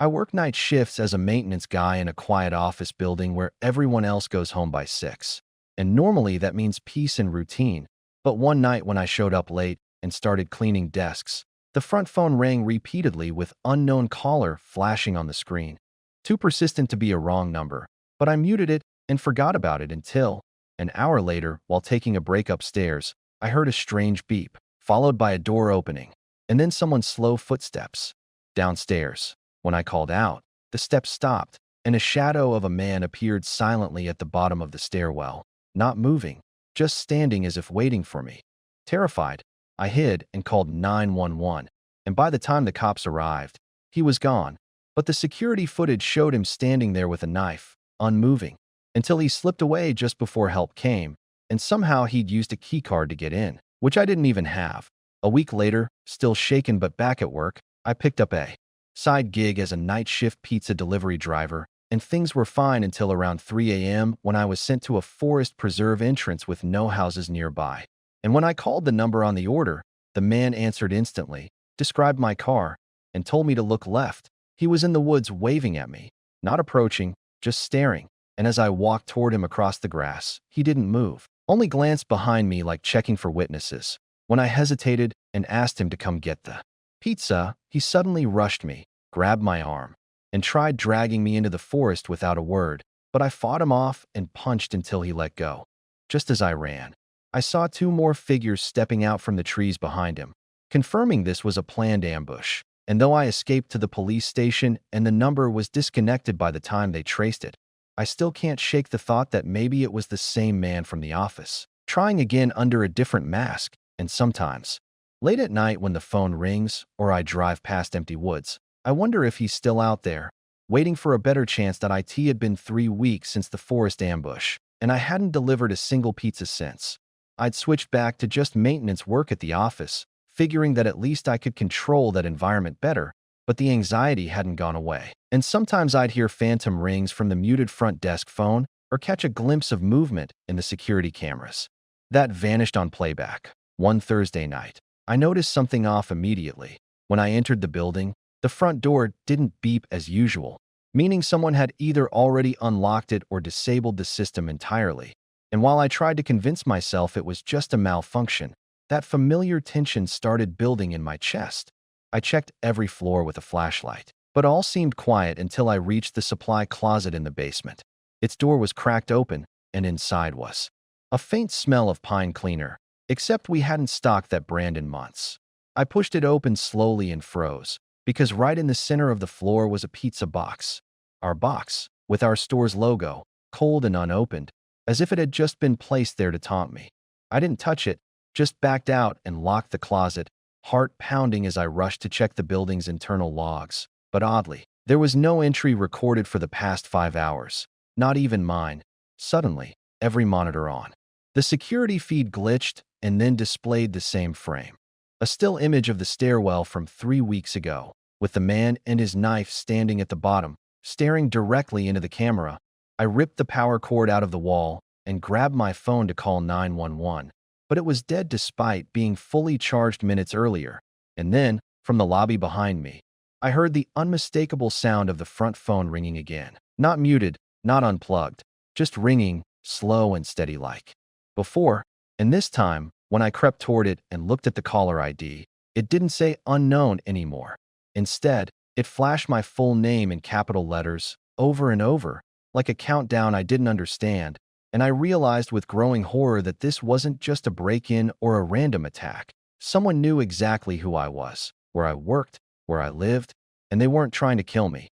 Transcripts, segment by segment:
I work night shifts as a maintenance guy in a quiet office building where everyone else goes home by 6. And normally that means peace and routine. But one night when I showed up late and started cleaning desks, the front phone rang repeatedly with unknown caller flashing on the screen. Too persistent to be a wrong number, but I muted it and forgot about it until, an hour later, while taking a break upstairs, I heard a strange beep, followed by a door opening, and then someone's slow footsteps. Downstairs. When I called out, the steps stopped, and a shadow of a man appeared silently at the bottom of the stairwell, not moving, just standing as if waiting for me. Terrified, I hid and called 911, and by the time the cops arrived, he was gone, but the security footage showed him standing there with a knife, unmoving, until he slipped away just before help came, and somehow he'd used a keycard to get in, which I didn't even have. A week later, still shaken but back at work, I picked up a side gig as a night shift pizza delivery driver, and things were fine until around 3 a.m. when I was sent to a forest preserve entrance with no houses nearby. And when I called the number on the order, the man answered instantly, described my car, and told me to look left. He was in the woods waving at me, not approaching, just staring, and as I walked toward him across the grass, he didn't move, only glanced behind me like checking for witnesses. When I hesitated and asked him to come get the pizza, he suddenly rushed me, grabbed my arm, and tried dragging me into the forest without a word, but I fought him off and punched until he let go. Just as I ran, I saw two more figures stepping out from the trees behind him, confirming this was a planned ambush. And though I escaped to the police station and the number was disconnected by the time they traced it, I still can't shake the thought that maybe it was the same man from the office, trying again under a different mask. And sometimes, late at night when the phone rings or I drive past empty woods, I wonder if he's still out there, waiting for a better chance. That it had been 3 weeks since the forest ambush, and I hadn't delivered a single pizza since. I'd switched back to just maintenance work at the office, figuring that at least I could control that environment better, but the anxiety hadn't gone away. And sometimes I'd hear phantom rings from the muted front desk phone or catch a glimpse of movement in the security cameras. That vanished on playback. One Thursday night, I noticed something off immediately. When I entered the building, the front door didn't beep as usual, meaning someone had either already unlocked it or disabled the system entirely. And while I tried to convince myself it was just a malfunction, that familiar tension started building in my chest. I checked every floor with a flashlight, but all seemed quiet until I reached the supply closet in the basement. Its door was cracked open, and inside was a faint smell of pine cleaner, except we hadn't stocked that brand in months. I pushed it open slowly and froze, because right in the center of the floor was a pizza box. Our box, with our store's logo, cold and unopened, as if it had just been placed there to taunt me. I didn't touch it, just backed out and locked the closet, heart pounding as I rushed to check the building's internal logs. But oddly, there was no entry recorded for the past 5 hours, not even mine. Suddenly, every monitor on the security feed glitched and then displayed the same frame. A still image of the stairwell from 3 weeks ago, with the man and his knife standing at the bottom, staring directly into the camera. I ripped the power cord out of the wall and grabbed my phone to call 911, but it was dead despite being fully charged minutes earlier. And then, from the lobby behind me, I heard the unmistakable sound of the front phone ringing again. Not muted, not unplugged, just ringing, slow and steady like before. And this time, when I crept toward it and looked at the caller ID, it didn't say unknown anymore. Instead, it flashed my full name in capital letters, over and over, like a countdown I didn't understand, and I realized with growing horror that this wasn't just a break-in or a random attack. Someone knew exactly who I was, where I worked, where I lived, and they weren't trying to kill me.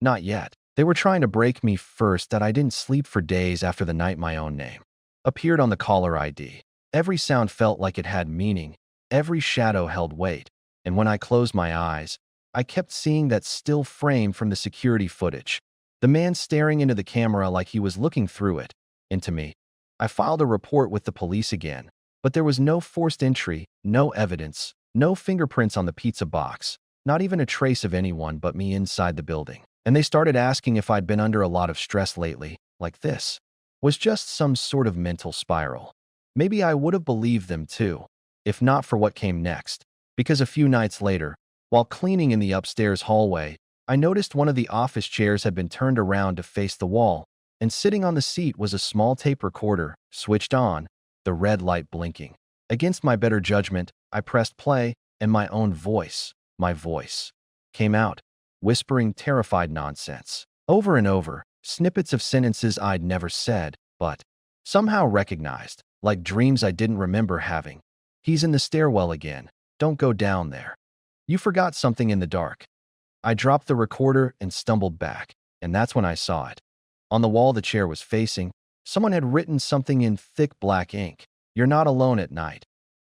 Not yet. They were trying to break me first. That I didn't sleep for days after the night my own name appeared on the caller ID. Every sound felt like it had meaning, every shadow held weight, and when I closed my eyes, I kept seeing that still frame from the security footage, the man staring into the camera like he was looking through it, into me. I filed a report with the police again, but there was no forced entry, no evidence, no fingerprints on the pizza box, not even a trace of anyone but me inside the building. And they started asking if I'd been under a lot of stress lately, like this was just some sort of mental spiral. Maybe I would have believed them too, if not for what came next, because a few nights later, while cleaning in the upstairs hallway, I noticed one of the office chairs had been turned around to face the wall, and sitting on the seat was a small tape recorder, switched on, the red light blinking. Against my better judgment, I pressed play, and my voice, came out, whispering terrified nonsense. Over and over, snippets of sentences I'd never said, but somehow recognized, like dreams I didn't remember having. He's in the stairwell again. Don't go down there. You forgot something in the dark. I dropped the recorder and stumbled back, and that's when I saw it. On the wall the chair was facing, someone had written something in thick black ink. You're not alone at night.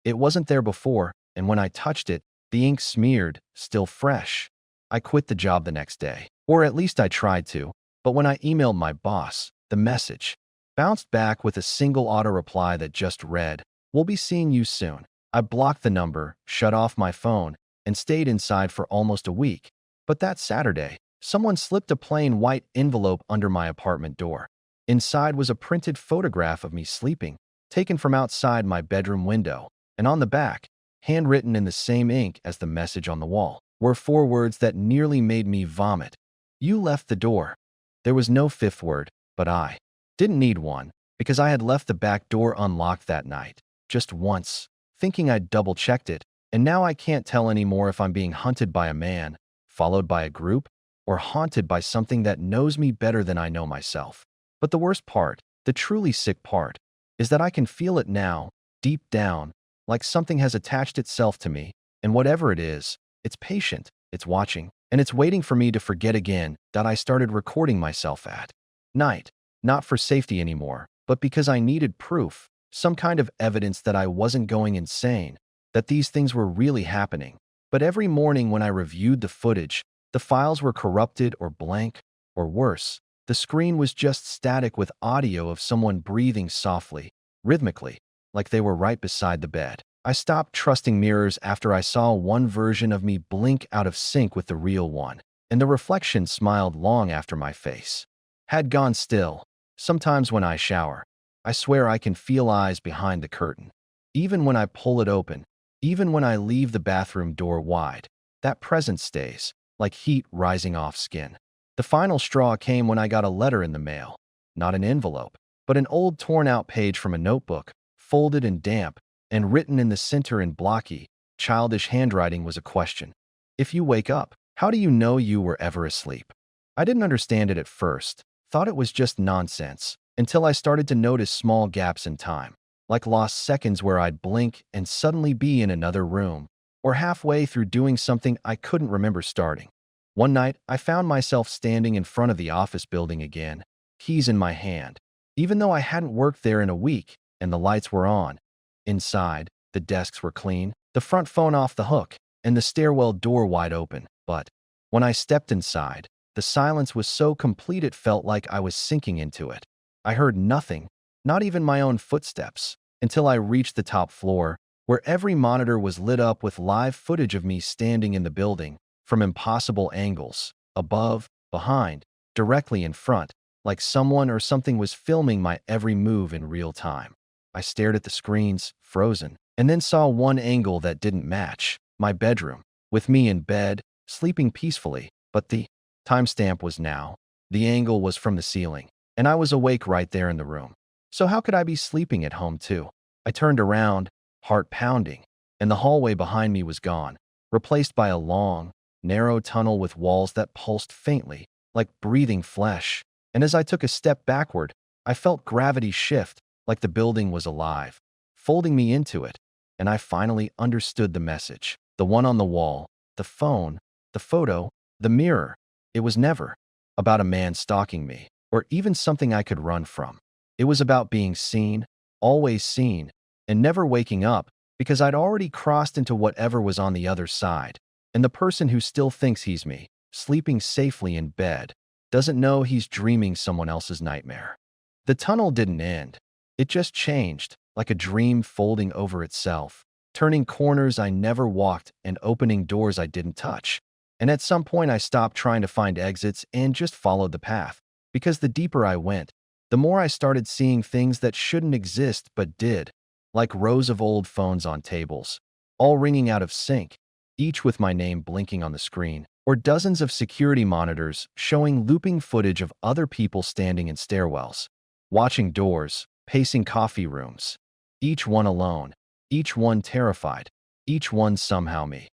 It wasn't there before, and when I touched it, the ink smeared, still fresh. I quit the job the next day. Or at least I tried to, but when I emailed my boss, the message bounced back with a single auto reply that just read, "We'll be seeing you soon." I blocked the number, shut off my phone, and stayed inside for almost a week. But that Saturday, someone slipped a plain white envelope under my apartment door. Inside was a printed photograph of me sleeping, taken from outside my bedroom window, and on the back, handwritten in the same ink as the message on the wall, were 4 words that nearly made me vomit. You left the door. There was no 5th word, but I didn't need one, because I had left the back door unlocked that night, just once, thinking I'd double-checked it, and now I can't tell anymore if I'm being hunted by a man, followed by a group, or haunted by something that knows me better than I know myself. But the worst part, the truly sick part, is that I can feel it now, deep down, like something has attached itself to me, and whatever it is, it's patient, it's watching, and it's waiting for me to forget again that I started recording myself at night, not for safety anymore, but because I needed proof, some kind of evidence that I wasn't going insane, that these things were really happening. But every morning when I reviewed the footage, the files were corrupted or blank, or worse, the screen was just static with audio of someone breathing softly, rhythmically, like they were right beside the bed. I stopped trusting mirrors after I saw one version of me blink out of sync with the real one, and the reflection smiled long after my face had gone still. Sometimes when I shower, I swear I can feel eyes behind the curtain. Even when I pull it open, even when I leave the bathroom door wide, that presence stays, like heat rising off skin. The final straw came when I got a letter in the mail, not an envelope, but an old torn-out page from a notebook, folded and damp, and written in the center in blocky, childish handwriting was a question. If you wake up, how do you know you were ever asleep? I didn't understand it at first, thought it was just nonsense, until I started to notice small gaps in time, like lost seconds where I'd blink and suddenly be in another room, or halfway through doing something I couldn't remember starting. One night, I found myself standing in front of the office building again, keys in my hand, even though I hadn't worked there in a week and the lights were on. Inside, the desks were clean, the front phone off the hook, and the stairwell door wide open. But when I stepped inside, the silence was so complete it felt like I was sinking into it. I heard nothing, not even my own footsteps, until I reached the top floor, where every monitor was lit up with live footage of me standing in the building, from impossible angles, above, behind, directly in front, like someone or something was filming my every move in real time. I stared at the screens, frozen, and then saw one angle that didn't match, my bedroom, with me in bed, sleeping peacefully, but the timestamp was now. The angle was from the ceiling, and I was awake right there in the room. So how could I be sleeping at home too? I turned around, heart pounding, and the hallway behind me was gone, replaced by a long, narrow tunnel with walls that pulsed faintly, like breathing flesh. And as I took a step backward, I felt gravity shift, like the building was alive, folding me into it, and I finally understood the message. The one on the wall, the phone, the photo, the mirror. It was never about a man stalking me, or even something I could run from. It was about being seen, always seen, and never waking up, because I'd already crossed into whatever was on the other side. And the person who still thinks he's me, sleeping safely in bed, doesn't know he's dreaming someone else's nightmare. The tunnel didn't end. It just changed, like a dream folding over itself, turning corners I never walked and opening doors I didn't touch. And at some point I stopped trying to find exits and just followed the path, because the deeper I went, the more I started seeing things that shouldn't exist but did, like rows of old phones on tables, all ringing out of sync, each with my name blinking on the screen, or dozens of security monitors showing looping footage of other people standing in stairwells, watching doors, pacing coffee rooms, each one alone, each one terrified, each one somehow me.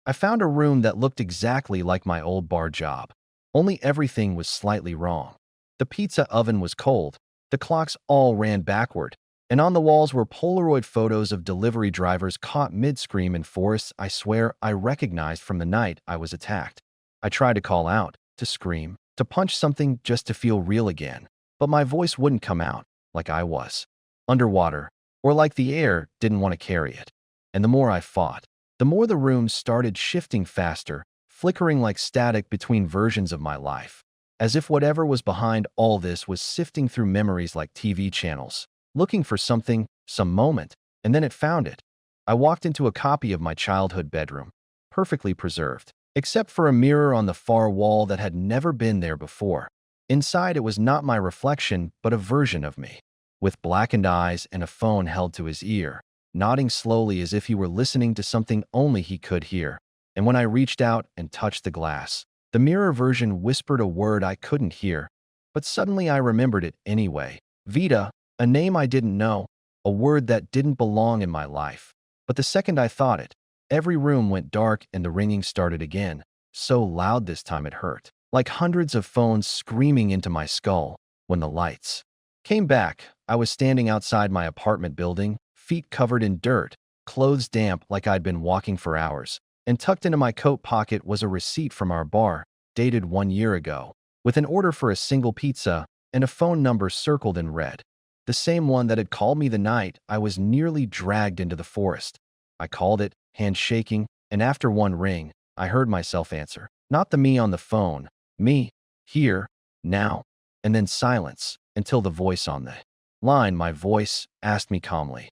I found a room that looked exactly like my old bar job, only everything was slightly wrong. The pizza oven was cold, the clocks all ran backward, and on the walls were Polaroid photos of delivery drivers caught mid-scream in forests I swear I recognized from the night I was attacked. I tried to call out, to scream, to punch something just to feel real again, but my voice wouldn't come out, like I was underwater, or like the air didn't want to carry it. And the more I fought, the more the room started shifting faster, flickering like static between versions of my life, as if whatever was behind all this was sifting through memories like TV channels, looking for something, some moment, and then it found it. I walked into a copy of my childhood bedroom, perfectly preserved, except for a mirror on the far wall that had never been there before. Inside, it was not my reflection, but a version of me, with blackened eyes and a phone held to his ear, nodding slowly as if he were listening to something only he could hear. And when I reached out and touched the glass, the mirror version whispered a word I couldn't hear, but suddenly I remembered it anyway. VIDA, a name I didn't know, a word that didn't belong in my life. But the second I thought it, every room went dark and the ringing started again, so loud this time it hurt, like hundreds of phones screaming into my skull. When the lights came back, I was standing outside my apartment building, feet covered in dirt, clothes damp like I'd been walking for hours, and tucked into my coat pocket was a receipt from our bar, dated 1 year ago, with an order for a single pizza and a phone number circled in red, the same one that had called me the night I was nearly dragged into the forest. I called it, hand shaking, and after one ring, I heard myself answer. Not the me on the phone, me, here, now, and then silence, until the voice on the line, my voice, asked me calmly,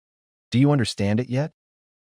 "Do you understand it yet?"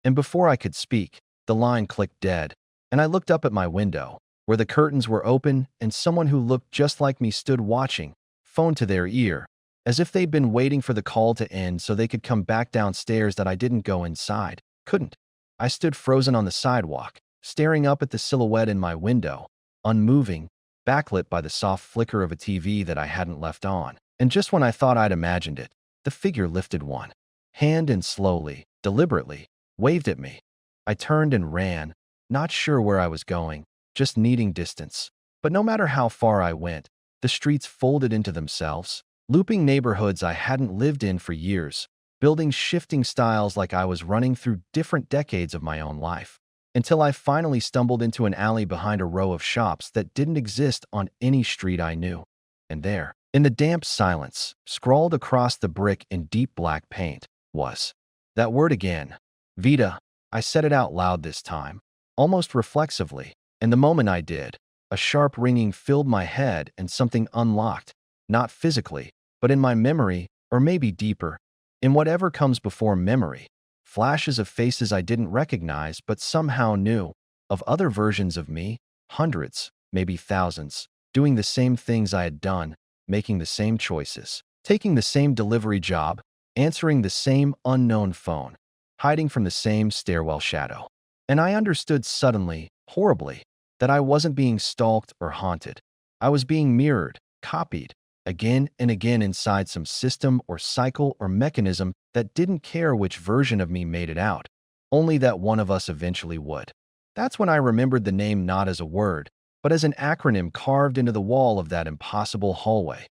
And before I could speak, the line clicked dead, and I looked up at my window, where the curtains were open and someone who looked just like me stood watching, phone to their ear, as if they'd been waiting for the call to end so they could come back downstairs that I didn't go inside. Couldn't. I stood frozen on the sidewalk, staring up at the silhouette in my window, unmoving, backlit by the soft flicker of a TV that I hadn't left on. And just when I thought I'd imagined it, the figure lifted one hand and slowly, deliberately, waved at me. I turned and ran, not sure where I was going, just needing distance. But no matter how far I went, the streets folded into themselves, looping neighborhoods I hadn't lived in for years, buildings shifting styles like I was running through different decades of my own life, until I finally stumbled into an alley behind a row of shops that didn't exist on any street I knew. And there, in the damp silence, scrawled across the brick in deep black paint, was that word again, VIDA. I said it out loud this time, almost reflexively, and the moment I did, a sharp ringing filled my head and something unlocked, not physically, but in my memory, or maybe deeper, in whatever comes before memory, flashes of faces I didn't recognize but somehow knew, of other versions of me, hundreds, maybe thousands, doing the same things I had done, making the same choices, taking the same delivery job, answering the same unknown phone, hiding from the same stairwell shadow. And I understood suddenly, horribly, that I wasn't being stalked or haunted. I was being mirrored, copied, again and again inside some system or cycle or mechanism that didn't care which version of me made it out, only that one of us eventually would. That's when I remembered the name not as a word, but as an acronym carved into the wall of that impossible hallway.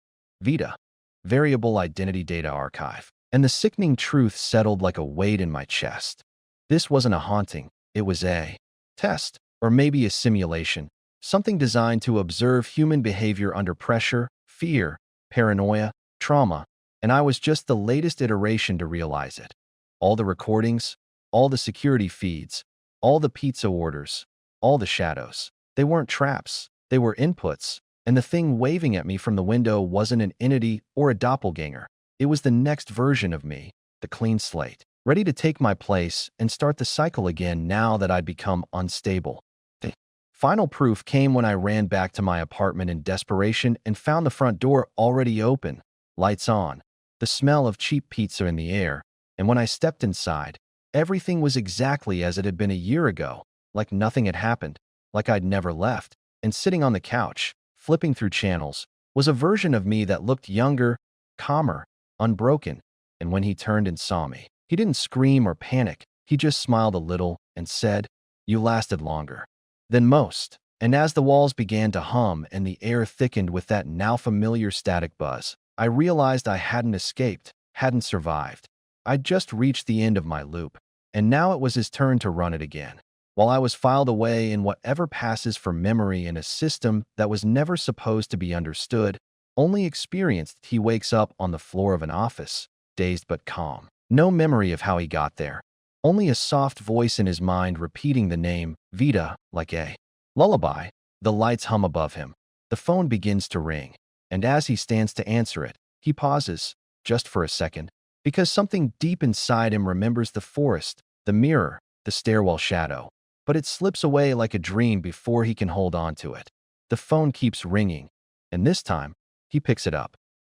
VIDA, Variable Identity Data Archive. And the sickening truth settled like a weight in my chest. This wasn't a haunting, it was a test, or maybe a simulation, something designed to observe human behavior under pressure, fear, paranoia, trauma, and I was just the latest iteration to realize it. All the recordings, all the security feeds, all the pizza orders, all the shadows. They weren't traps, they were inputs, and the thing waving at me from the window wasn't an entity or a doppelganger. It was the next version of me, the clean slate, ready to take my place and start the cycle again now that I'd become unstable. The final proof came when I ran back to my apartment in desperation and found the front door already open, lights on, the smell of cheap pizza in the air, and when I stepped inside, everything was exactly as it had been a year ago. like nothing had happened, like I'd never left. And sitting on the couch, flipping through channels, was a version of me that looked younger, calmer, unbroken. And when he turned and saw me, he didn't scream or panic. He just smiled a little and said, "You lasted longer than most." And as the walls began to hum and the air thickened with that now familiar static buzz, I realized I hadn't escaped, hadn't survived. I'd just reached the end of my loop, and now it was his turn to run it again. While I was filed away in whatever passes for memory in a system that was never supposed to be understood, only experienced, he wakes up on the floor of an office, dazed but calm. No memory of how he got there. Only a soft voice in his mind repeating the name, VIDA, like a lullaby. The lights hum above him. The phone begins to ring. And as he stands to answer it, he pauses, just for a second, because something deep inside him remembers the forest, the mirror, the stairwell shadow. But it slips away like a dream before he can hold on to it. The phone keeps ringing, and this time, he picks it up.